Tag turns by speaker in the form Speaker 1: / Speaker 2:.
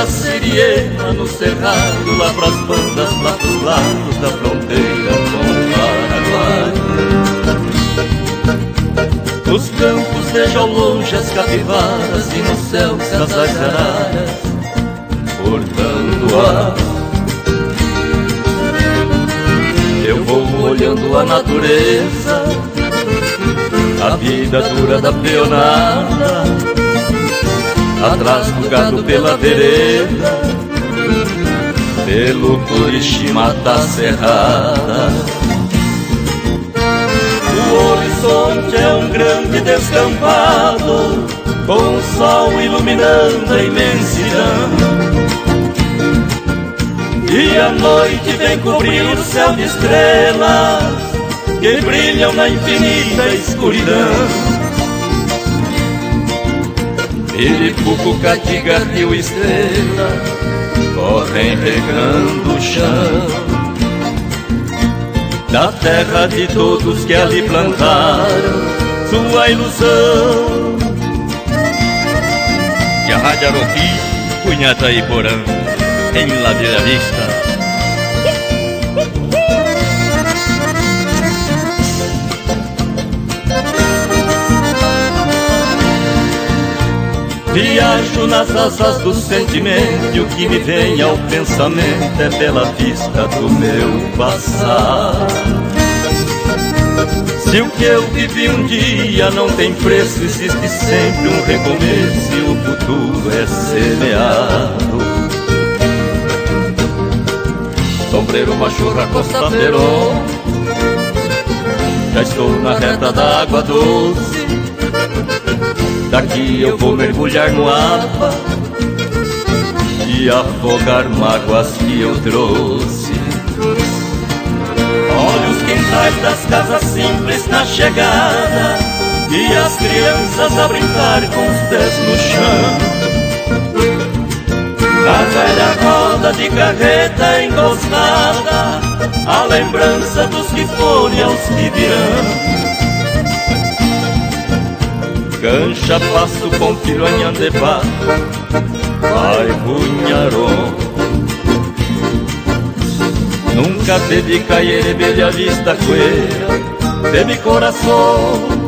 Speaker 1: Siriema no cerrado, lá pras bandas, lá pros lados da fronteira com o Paraguai. Nos campos vejo ao longe as capivaras e no céu casais araras bordando ar. Eu vou olhando a natureza, a vida dura da peonada, atrás do gado pela vereda, pelo Curixima da Cerrada. O horizonte é um grande descampado, com o sol iluminando a imensidão, e a noite vem cobrir o céu de estrelas que brilham na infinita escuridão. Iripuco, Catiga, Rio, Estrela correm regando o chão da terra de todos que ali plantaram sua ilusão.
Speaker 2: E a Rádio Aroqui, Cunhata e Porã, em Ladeira Vista.
Speaker 1: Viajo nas asas do sentimento e o que me vem ao pensamento é pela vista do meu passado. Se o que eu vivi um dia não tem preço, existe sempre um recomeço e o futuro é semeado. Sombreiro, Machorra, Costa Peron, já estou na reta da água doce. Daqui eu vou mergulhar no APA e afogar mágoas que eu trouxe. Olha os quintais das casas simples na chegada e as crianças a brincar com os pés no chão. Na velha roda de carreta encostada, a lembrança dos que foram e aos que virão. Cancha, Passo, Confiro, Anhandebá, bairro Nharon. Nunca teve Caiere, Bella Vista, Cueira, teve coração.